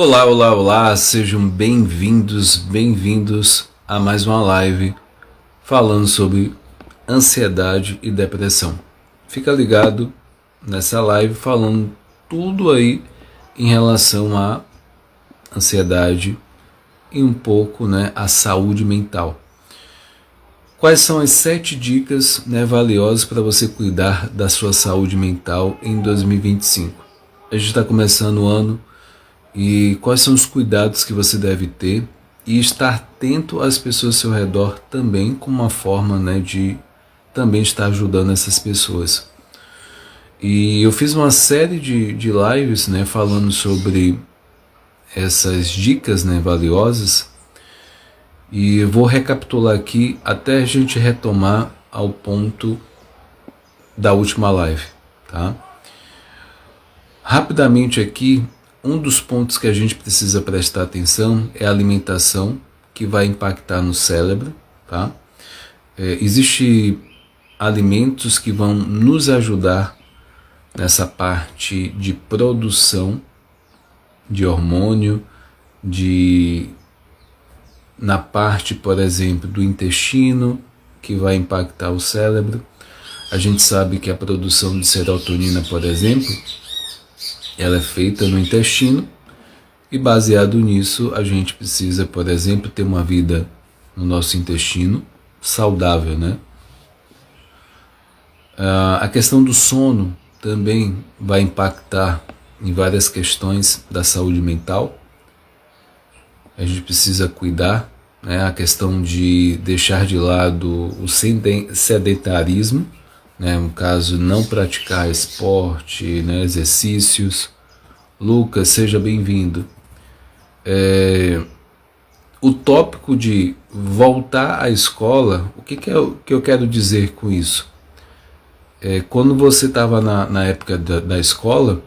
Olá, olá, olá, sejam bem-vindos a mais uma live falando sobre ansiedade e depressão. Fica ligado nessa live falando tudo aí em relação à ansiedade e um pouco, a saúde mental. Quais são as 7 dicas, valiosas para você cuidar da sua saúde mental em 2025? A gente está começando o ano. E quais são os cuidados que você deve ter e estar atento às pessoas ao seu redor também, como uma forma de também estar ajudando essas pessoas. E eu fiz uma série de lives falando sobre essas dicas valiosas, e eu vou recapitular aqui até a gente retomar ao ponto da última live, tá? Rapidamente aqui, um dos pontos que a gente precisa prestar atenção é a alimentação, que vai impactar no cérebro, tá? Existem alimentos que vão nos ajudar nessa parte de produção de hormônio, na parte, por exemplo, do intestino, que vai impactar o cérebro. A gente sabe que a produção de serotonina, por exemplo, ela é feita no intestino, e baseado nisso a gente precisa, por exemplo, ter uma vida no nosso intestino saudável, A questão do sono também vai impactar em várias questões da saúde mental. A gente precisa cuidar, a questão de deixar de lado o sedentarismo, no caso, não praticar esporte, exercícios. Lucas, seja bem-vindo. O tópico de voltar à escola, o que eu quero dizer com isso? Quando você estava na época da escola,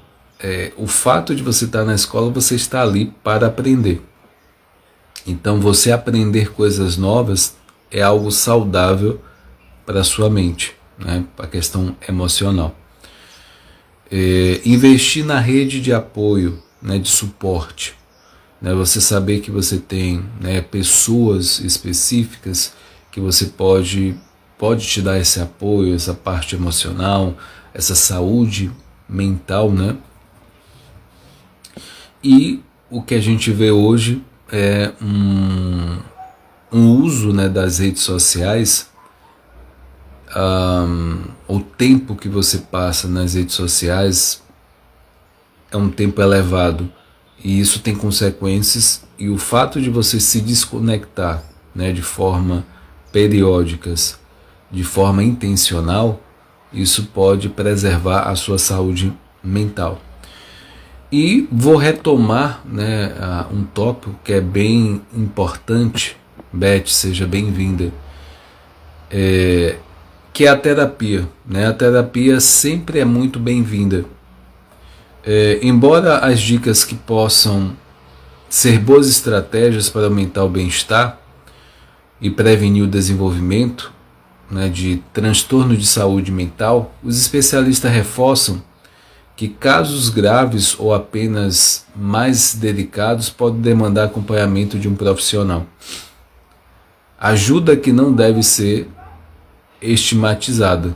o fato de você estar na escola, você está ali para aprender. Então, você aprender coisas novas é algo saudável para a sua mente, para a questão emocional. Investir na rede de apoio, de suporte, você saber que você tem pessoas específicas que você pode te dar esse apoio, essa parte emocional, essa saúde mental, E o que a gente vê hoje é um uso das redes sociais. O tempo que você passa nas redes sociais é um tempo elevado, e isso tem consequências, e o fato de você se desconectar de forma periódicas, de forma intencional, isso pode preservar a sua saúde mental. E vou retomar um tópico que é bem importante. Beth, seja bem-vinda. Que é a terapia. A terapia sempre é muito bem-vinda. Embora as dicas que possam ser boas estratégias para aumentar o bem-estar e prevenir o desenvolvimento de transtorno de saúde mental, os especialistas reforçam que casos graves ou apenas mais delicados podem demandar acompanhamento de um profissional. Ajuda que não deve ser estigmatizada.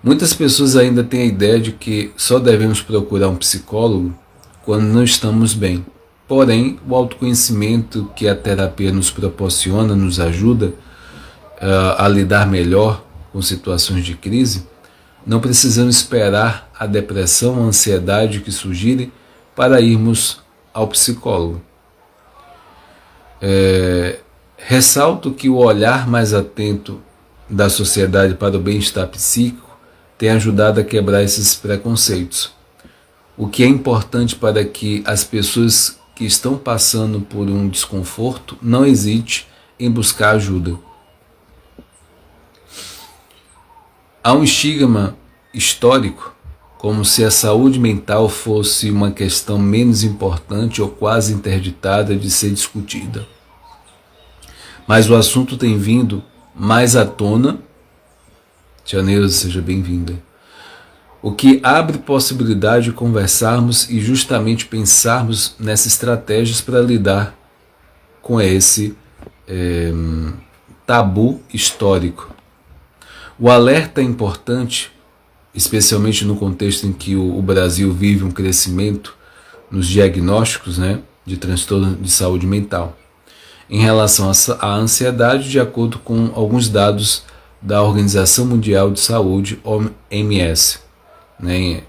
Muitas pessoas ainda têm a ideia de que só devemos procurar um psicólogo quando não estamos bem. Porém, o autoconhecimento que a terapia nos proporciona nos ajuda a lidar melhor com situações de crise. Não precisamos esperar a depressão ou a ansiedade que surgirem para irmos ao psicólogo. Ressalto que o olhar mais atento da sociedade para o bem-estar psíquico tem ajudado a quebrar esses preconceitos, o que é importante para que as pessoas que estão passando por um desconforto não hesitem em buscar ajuda. Há um estigma histórico, como se a saúde mental fosse uma questão menos importante ou quase interditada de ser discutida. Mas o assunto tem vindo mais à tona. Tia Neuza, seja bem-vinda. o que abre possibilidade de conversarmos e justamente pensarmos nessas estratégias para lidar com esse tabu histórico. O alerta é importante, especialmente no contexto em que o Brasil vive um crescimento nos diagnósticos, né, de transtorno de saúde mental, em relação à ansiedade, de acordo com alguns dados da Organização Mundial de Saúde, OMS, né,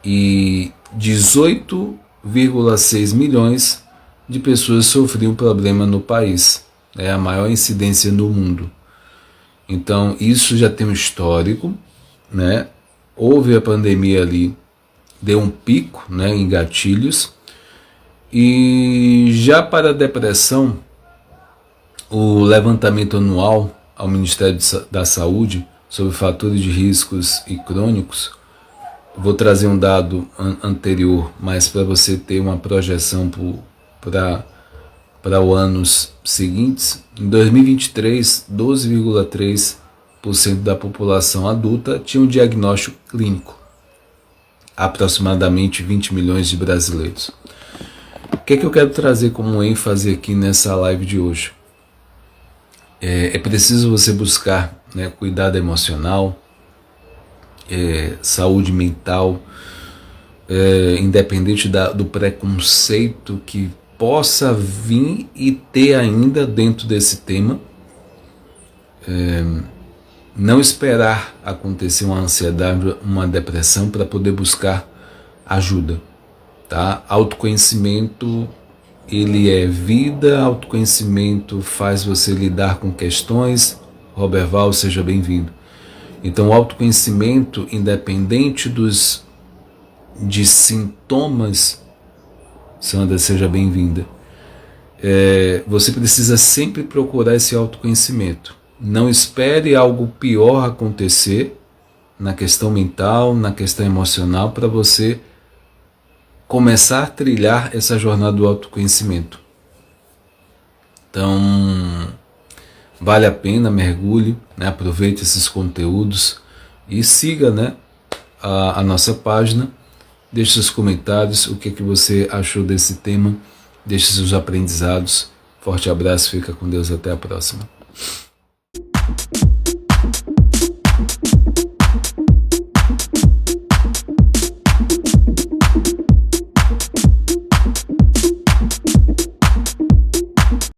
e 18,6 milhões de pessoas sofriam problema no país, é a maior incidência no mundo. Então isso já tem um histórico, né? Houve a pandemia ali, deu um pico, né, em gatilhos, e já para a depressão, o levantamento anual ao Ministério da Saúde sobre fatores de riscos e crônicos, vou trazer um dado anterior, mas para você ter uma projeção para os anos seguintes. Em 2023, 12,3% da população adulta tinha um diagnóstico clínico, aproximadamente 20 milhões de brasileiros. O que é que eu quero trazer como ênfase aqui nessa live de hoje? É preciso você buscar, né, cuidado emocional, saúde mental, independente do preconceito que possa vir e ter ainda dentro desse tema. Não esperar acontecer uma ansiedade, uma depressão para poder buscar ajuda, tá? Autoconhecimento, ele é vida, autoconhecimento faz você lidar com questões. Robert Val, seja bem-vindo. Então, o autoconhecimento, independente de sintomas, Sandra, seja bem-vinda. Você precisa sempre procurar esse autoconhecimento. Não espere algo pior acontecer na questão mental, na questão emocional, para você começar a trilhar essa jornada do autoconhecimento. Então, vale a pena, mergulhe, né, aproveite esses conteúdos e siga, né, a nossa página. Deixe seus comentários, o que você achou desse tema, deixe seus aprendizados. Forte abraço, fica com Deus, até a próxima.